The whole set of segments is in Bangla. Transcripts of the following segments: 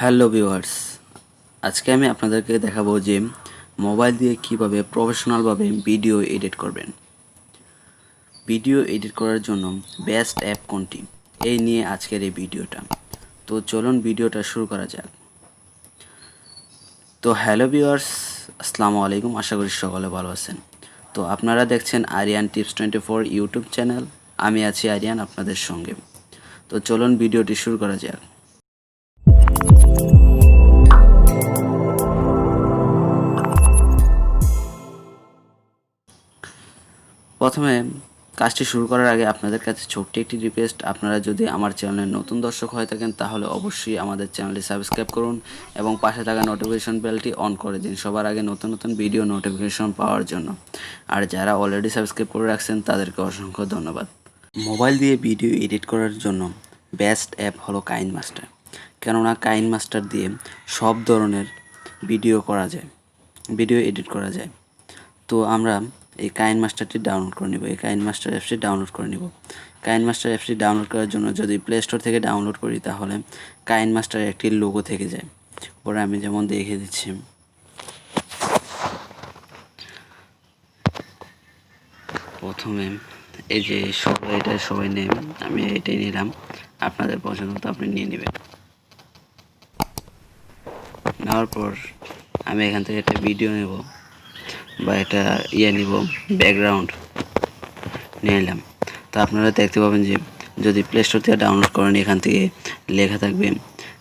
হ্যালো ভিউয়ার্স, আজকে আমি আপনাদেরকে দেখাবো যে মোবাইল দিয়ে কিভাবে প্রফেশনালভাবে ভিডিও এডিট করবেন। ভিডিও এডিট করার জন্য বেস্ট অ্যাপ কোনটি, এই নিয়ে আজকের এই ভিডিওটা। তো চলুন ভিডিওটা শুরু করা যাক। তো হ্যালো ভিউয়ার্স, আসসালামু আলাইকুম। আশা করি সকলে ভালো আছেন। তো আপনারা দেখছেন আরিয়ান টিপস 24 ইউটিউব চ্যানেল। আমি আছি আরিয়ান আপনাদের সঙ্গে। তো চলুন ভিডিওটি শুরু করা যাক। প্রথমে কাজটি শুরু করার আগে আপনাদের কাছে ছোট্ট একটি রিকোয়েস্ট, আপনারা যদি আমার চ্যানেলের নতুন দর্শক হয়ে থাকেন তাহলে অবশ্যই আমাদের চ্যানেলটি সাবস্ক্রাইব করুন এবং পাশে থাকা নোটিফিকেশন বেলটি অন করে দিন সবার আগে নতুন নতুন ভিডিও নোটিফিকেশন পাওয়ার জন্য। আর যারা অলরেডি সাবস্ক্রাইব করে রাখছেন তাদেরকে অসংখ্য ধন্যবাদ। মোবাইল দিয়ে ভিডিও এডিট করার জন্য বেস্ট অ্যাপ হলো কাইনমাস্টার, কেননা কাইনমাস্টার দিয়ে সব ধরনের ভিডিও এডিট করা যায়। তো আমরা এই কাইনমাস্টারটি ডাউনলোড করে নেব, এই কাইনমাস্টার অ্যাপসটি ডাউনলোড করে নেব। কাইনমাস্টার অ্যাপসটি ডাউনলোড করার জন্য যদি প্লে স্টোর থেকে ডাউনলোড করি তাহলে কাইনমাস্টার একটি লোগো থেকে যায়। পরে আমি যেমন দেখিয়ে দিচ্ছি, প্রথমে এই যে সবাই নেম, আমি এটাই নিলাম, আপনাদের পছন্দ তো আপনি নিয়ে নেবেন। নেওয়ার পর আমি এখান থেকে একটা ভিডিও নেব বা একটা নিব, ব্যাকগ্রাউন্ড নিয়ে নিলাম। তো আপনারা দেখতে পাবেন যে যদি প্লে স্টোর থেকে ডাউনলোড করেন এখান থেকে লেখা থাকবে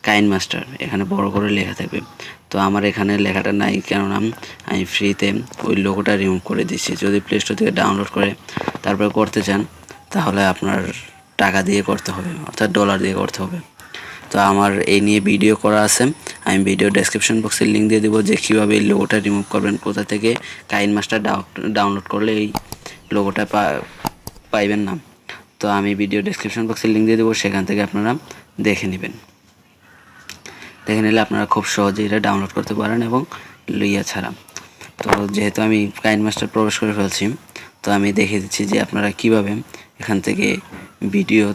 কাইনমাস্টার, এখানে বড় করে লেখা থাকবে। তো আমার এখানে লেখাটা নাই, কেননা আমি ফ্রিতে ওই লোগোটা রিমুভ করে দিচ্ছি। যদি প্লে স্টোর থেকে ডাউনলোড করে তারপরে করতে চান তাহলে আপনার টাকা দিয়ে করতে হবে, অর্থাৎ ডলার দিয়ে করতে হবে। তো আমার এই নিয়ে ভিডিও করা আছে, আমি ভিডিও ডেসক্রিপশন বক্সে লিঙ্ক দিয়ে দেবো যে কীভাবে এই লোগোটা রিমুভ করবেন, কোথা থেকে কাইনমাস্টার ডাউনলোড করলে এই লোগোটা পাইবেন না। তো আমি ভিডিও ডেসক্রিপশন বক্সে লিঙ্ক দিয়ে দেবো, সেখান থেকে আপনারা দেখে নেবেন। দেখে নিলে আপনারা খুব সহজেই এটা ডাউনলোড করতে পারেন এবং লইয়া ছাড়া। তো যেহেতু আমি কাইনমাস্টার প্রবেশ করে ফেলছি, তো আমি দেখিয়ে দিচ্ছি যে আপনারা কিভাবে এখান থেকে ভিডিও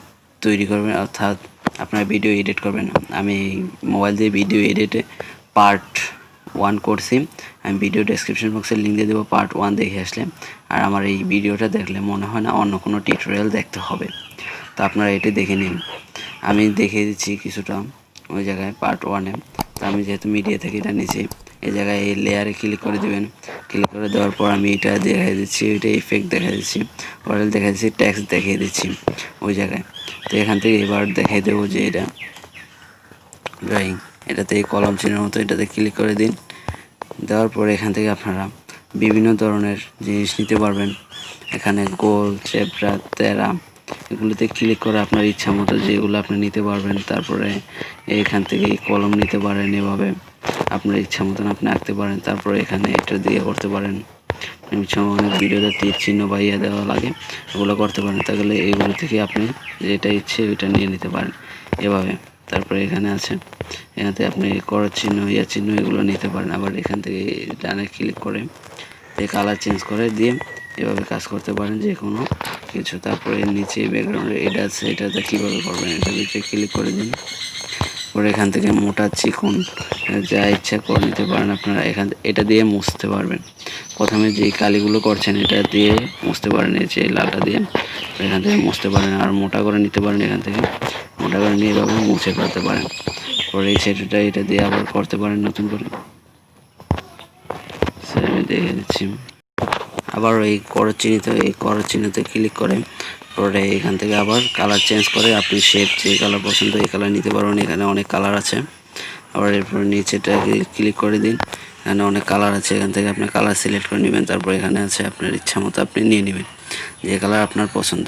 তৈরি করবেন, অর্থাৎ আপনারা ভিডিও এডিট করবেন। আমি মোবাইল দিয়ে ভিডিও এডিটে পার্ট 1 করছি, আমি ভিডিও ডেসক্রিপশন বক্সে লিঙ্ক দিয়ে দেবো, পার্ট 1 দেখে আসলে। আর আমার এই ভিডিওটা দেখলে মনে হয় না অন্য কোনো টিউটোরিয়াল দেখতে হবে, তো আপনারা এটি দেখে নিন। আমি দেখিয়ে দিচ্ছি কিছুটা ওই জায়গায় পার্ট 1-এ। তো আমি যেহেতু মিডিয়া থেকে এটা নিয়েছি, এই জায়গায় এই লেয়ারে ক্লিক করে দেবেন। ক্লিক করে দেওয়ার পর আমি এটা দেখাই দিচ্ছি, এটা ইফেক্ট দেখা দিচ্ছি, ওয়ারেল দেখা দিচ্ছি, টেক্সট দেখিয়ে দিচ্ছি ওই জায়গায়। তো এখান থেকে এবার দেখিয়ে দেবো যে এটা ড্রয়িং, এটাতে এই কলম চিহ্নের মতো এটাতে ক্লিক করে দিন। দেওয়ার পরে এখান থেকে আপনারা বিভিন্ন ধরনের জিনিস নিতে পারবেন। এখানে গোল, চেপড়া, তেরা, এগুলোতে ক্লিক করে আপনার ইচ্ছা মতো যেগুলো আপনি নিতে পারবেন। তারপরে এখান থেকে কলম নিতে পারেন, এভাবে আপনার ইচ্ছা মতন আপনি আঁকতে পারেন। তারপরে এখানে এটা দিয়ে করতে পারেন, অনেক ভিডিওতে তীর চিহ্ন বা দেওয়া লাগে, এগুলো করতে পারেন। তাহলে এগুলো থেকে আপনি যেটা ইচ্ছে ওইটা নিয়ে নিতে পারেন এভাবে। তারপরে এখানে আছে, এখানে আপনি করার চিহ্ন, চিহ্ন এগুলো নিতে পারেন। আবার এখান থেকে ডানে ক্লিক করে এই কালার চেঞ্জ করে দিয়ে এভাবে কাজ করতে পারেন যে কোনো কিছু। তারপরে নিচে ব্যাকগ্রাউন্ডে এটা আছে, এটাতে কীভাবে করবেন, এটা নিচে ক্লিক করে দিন। পরে এখান থেকে মোটা চিকন যা ইচ্ছা করে নিতে পারেন আপনারা। এটা দিয়ে মুছতে পারবেন। প্রথমে যেই কালিগুলো করছেন এটা দিয়ে মুছতে পারেন, এই যে লালটা দিয়ে এখান থেকে মুছতে পারেন। আর মোটা করে নিতে পারেন, এখান থেকে মোটা করে নিয়ে এভাবে মুছে ফেলতে পারেন। পরে এই সেটটা এটা দিয়ে আবার করতে পারেন নতুন করে। আমি দেখে দিচ্ছি। আবার এই করার চিহ্নতে ক্লিক করে পরে এখান থেকে আবার কালার চেঞ্জ করে আপনি শেপ যে কালার পছন্দ এই কালার নিতে পারবেন। এখানে অনেক কালার আছে। আবার এরপর নিচেটা ক্লিক করে দিন, এখানে অনেক কালার আছে, এখান থেকে আপনি কালার সিলেক্ট করে নেবেন। তারপর এখানে আছে আপনার ইচ্ছা মতো আপনি নিয়ে নেবেন যে কালার আপনার পছন্দ।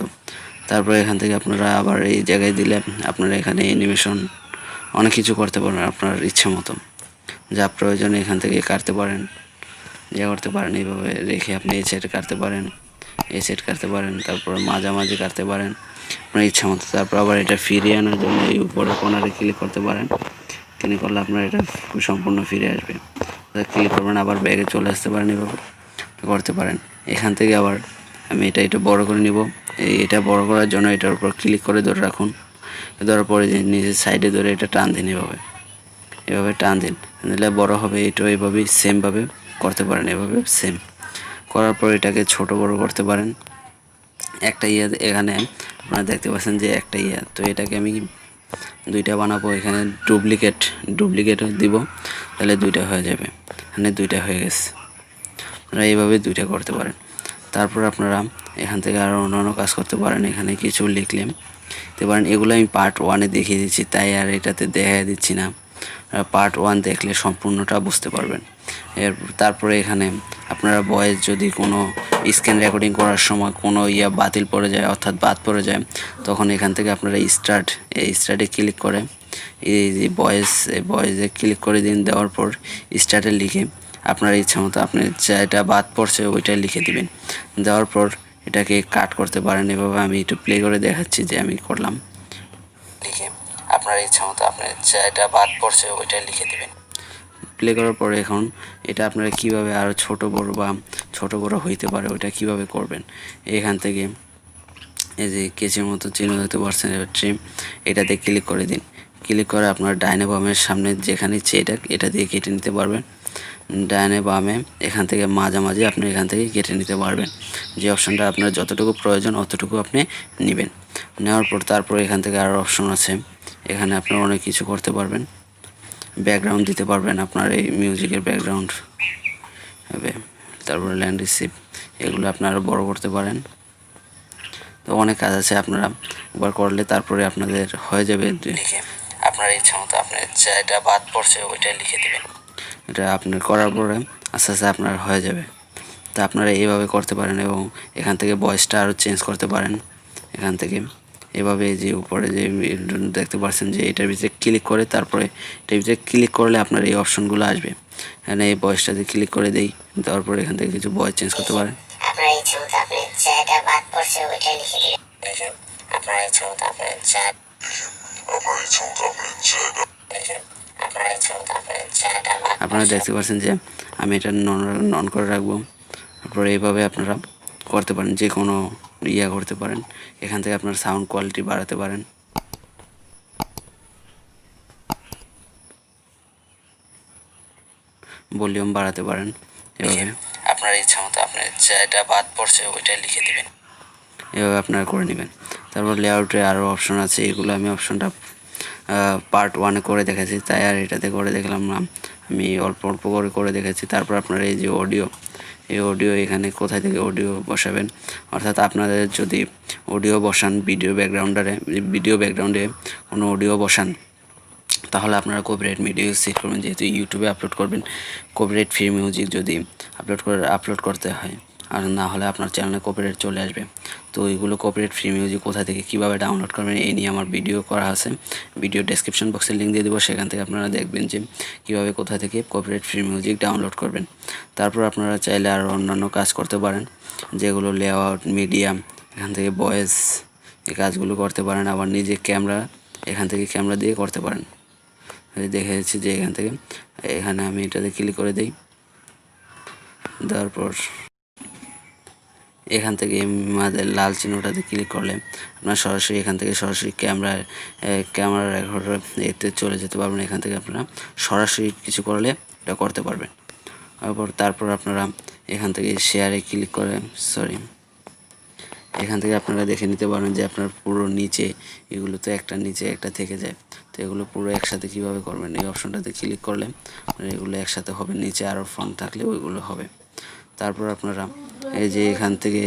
তারপর এখান থেকে আপনারা আবার এই জায়গায় দিলে আপনারা এখানে অ্যানিমেশন অনেক কিছু করতে পারেন আপনার ইচ্ছা মতো, যা প্রয়োজনে এখান থেকে কাটতে পারেন, করতে পারেন। এইভাবে রেখে আপনি এই সেট কাটতে পারেন, এই সেট কাটতে পারেন, তারপরে মাঝামাঝি কাটতে পারেন আপনার ইচ্ছা মতো। তারপর আবার এটা ফিরিয়ে আনার জন্য এই উপরের কর্নারে ক্লিক করতে পারেন। ক্লিক করলে আপনার এটা সম্পূর্ণ ফিরে আসবে। ক্লিক করবেন, আবার ব্যাগে চলে আসতে পারেন, এভাবে করতে পারেন। এখান থেকে আবার আমি এটা বড় করে নিব। এটা বড় করার জন্য এটার উপর ক্লিক করে ধরে রাখুন, ধরার পরে যে নিজের সাইডে ধরে এটা টান দিন এভাবে। এভাবে টান দিন, দিলে বড় হবে। এটাও এভাবেই সেমভাবে করতে পারেন, এভাবে সেম করার পর এটাকে ছোট বড় করতে পারেন। একটা এখানে আপনারা দেখতে পাচ্ছেন যে একটা তো এটাকে আমি দুইটা বানাবো। এখানে ডুপ্লিকেট দিব, তাহলে দুইটা হয়ে যাবে। এখানে দুইটা হয়ে গেছে। আপনারা এইভাবে দুইটা করতে পারেন। তারপর আপনারা এখান থেকে আরও অন্যান্য কাজ করতে পারেন। এখানে কিছু লিখলেন দিতে পারেন। এগুলো আমি পার্ট 1-এ দেখিয়ে দিচ্ছি, তাই আর এটাতে দেখা দিচ্ছি না। পার্ট 1 দেখলে সম্পূর্ণটা বুঝতে পারবেন। তারপরে এখানে আপনারা ভয়েস যদি কোনো স্ক্রিন রেকর্ডিং করার সময় কোনো বাতিল পড়ে যায়, অর্থাৎ বাদ পড়ে যায়, তখন এখান থেকে আপনারা স্টার্টে ক্লিক করে এই যে ভয়েসে ক্লিক করে দিন। দেওয়ার পর স্টার্টে লিখে আপনার ইচ্ছা মতো আপনি যেটা বাদ পড়ছে ওইটা লিখে দিবেন। দেওয়ার পর এটাকে কাট করতে পারেন। এভাবে আমি একটু প্লে করে দেখাচ্ছি যে আমি করলাম। লিখে আপনার ইচ্ছা মতো আপনি যেটা বাদ পড়ছে ওইটা লিখে দিবেন। প্লে করার পরে এখন এটা আপনারা কীভাবে আরও ছোট বড় হইতে পারে ওইটা কিভাবে করবেন। এখান থেকে এই যে কেচির মতো চিহ্ন দেখতে পাচ্ছেন, এবার ট্রিম এটাতে ক্লিক করে দিন। ক্লিক করে আপনার ডাইনে বামের সামনে যেখানে ইচ্ছে এটা দিয়ে কেটে নিতে পারবেন। ডাইনে বামে এখান থেকে মাঝামাঝি আপনি এখান থেকে কেটে নিতে পারবেন। যে অপশানটা আপনার যতটুকু প্রয়োজন অতটুকু আপনি নেবেন। নেওয়ার পর তারপর এখান থেকে আরও অপশন আছে। এখানে আপনারা অনেক কিছু করতে পারবেন। ব্যাকগ্রাউন্ড দিতে পারবেন, আপনার এই মিউজিকের ব্যাকগ্রাউন্ড হবে। তারপরে ল্যান্ডস্কেপ, এগুলো আপনারা বড় করতে পারেন। তো অনেক কাজ আছে, আপনারা একবার করলে তারপরে আপনাদের হয়ে যাবে। লিখে আপনার ইচ্ছা মতো আপনি যেটা বাদ পড়ছে ওইটা লিখে দেবেন। এটা আপনার করার পরে আস্তে আস্তে আপনার হয়ে যাবে। তা আপনারা এইভাবে করতে পারেন এবং এখান থেকে ভয়েসটা আরও চেঞ্জ করতে পারেন। এখান থেকে এভাবে যে উপরে যে দেখতে পাচ্ছেন যে এটার ভিতরে ক্লিক করে তারপরে এটার ভিতরে ক্লিক করলে আপনার এই অপশনগুলো আসবে। এখানে এই ভয়েসটাতে ক্লিক করে দেই, দেওয়ার পরে এখান থেকে কিছু ভয়েস চেঞ্জ করতে পারেন। আপনার ইচ্ছা মতো আপনি যেটা বাদ পড়ছে ওইটা লিখে দিবেন। আপনার ইচ্ছা মতো আপনি আপনারা দেখতে পাচ্ছেন যে আমি এটা নন করে রাখবো। তারপরে এইভাবে আপনারা করতে পারেন, যে কোনো করতে পারেন। এখান থেকে আপনার সাউন্ড কোয়ালিটি বাড়াতে পারেন। ভলিউম বাড়াতে পারেন। এভাবে আপনার ইচ্ছা মতো আপনি যেটা বাদ পড়ছে ওইটা লিখে দেবেন। এভাবে আপনারা করে নেবেন। তারপর লেআউটে আরও অপশন আছে, এগুলো আমি অপশনটা পার্ট 1-এ করে দেখেছি, তাই আর এটাতে করে দেখলাম না। আমি অল্প অল্প করে দেখেছি। তারপর আপনারা এই যে এই অডিও এখানে কোথায় থেকে অডিও বসাবেন, অর্থাৎ আপনাদের যদি অডিও বসান ভিডিও ব্যাকগ্রাউন্ডে কোনো অডিও বসান, তাহলে আপনারা কপিরাইট মিউজিক সেট করবেন। যেহেতু ইউটিউবে আপলোড করবেন, কপিরাইট ফ্রি মিউজিক যদি আপলোড করতে হয়, আর না হলে আপনার চ্যানেলে কপিরাইট চলে আসবে। তো এইগুলো কপিরাইট ফ্রি মিউজিক কোথা থেকে কীভাবে ডাউনলোড করবেন এই নিয়ে আমার ভিডিও করা আছে। ভিডিও ডেসক্রিপশন বক্সে লিঙ্ক দিয়ে দেবো, সেখান থেকে আপনারা দেখবেন যে কীভাবে কোথা থেকে কপিরাইট ফ্রি মিউজিক ডাউনলোড করবেন। তারপর আপনারা চাইলে আরও অন্যান্য কাজ করতে পারেন, যেগুলো লেআউট, মিডিয়াম, এখান থেকে ভয়েস, এই কাজগুলো করতে পারেন। আবার নিজে এখান থেকে ক্যামেরা দিয়ে করতে পারেন। দেখে যাচ্ছি যে এখানে আমি এটাতে ক্লিক করে দিই। দেওয়ার পর এখান থেকে আমাদের লাল চিহ্নটাতে ক্লিক করলে আপনার সরাসরি এখান থেকে সরাসরি ক্যামেরা রেকর্ডার এতে চলে যেতে পারবেন। এখান থেকে আপনারা সরাসরি কিছু করলে এটা করতে পারবেন। তারপর আপনারা এখান থেকে শেয়ারে ক্লিক করে এখান থেকে আপনারা দেখে নিতে পারেন যে আপনার পুরো নিচে এগুলো তো একটা নিচে একটা থেকে যায়, তো এগুলো পুরো একসাথে কিভাবে করবেন। এই অপশনটাতে ক্লিক করলে এগুলো একসাথে হবে, নিচে আরও ফন্ট থাকলে ওইগুলো হবে। তারপর আপনারা এই যে এখান থেকে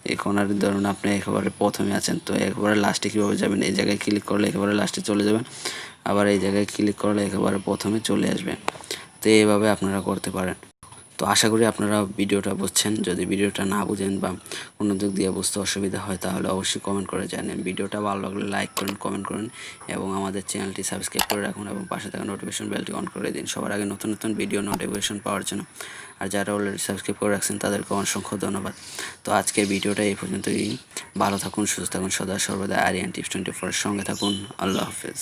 এই কোণার ধরুন আপনি একেবারে প্রথমে আছেন, তো একেবারে লাস্টে কীভাবে যাবেন, এই জায়গায় ক্লিক করলে একেবারে লাস্টে চলে যাবেন, আবার এই জায়গায় ক্লিক করলে একেবারে প্রথমে চলে আসবেন। তো এইভাবে আপনারা করতে পারেন। তো আশা করি আপনারা ভিডিওটা বুঝছেন। যদি ভিডিওটা না বুঝেন বা কোনো দিক দিয়ে বুঝতে অসুবিধা হয় তাহলে অবশ্যই কমেন্ট করে জানেন। ভিডিওটা ভালো লাগলে লাইক করেন, কমেন্ট করেন এবং আমাদের চ্যানেলটি সাবস্ক্রাইব করে রাখুন এবং পাশে থাকা নোটিফিকেশন বেলটি অন করে দিন সবার আগে নতুন ভিডিও নোটিফিকেশন পাওয়ার জন্য। আর যারা অলরেডি সাবস্ক্রাইব করে রাখছেন তাদেরকে অসংখ্য ধন্যবাদ। তো আজকের ভিডিওটা এই পর্যন্তই। ভালো থাকুন, সুস্থ থাকুন, সদা সর্বদা আরিয়ান টিপস 24 সঙ্গে থাকুন। আল্লাহ হাফেজ।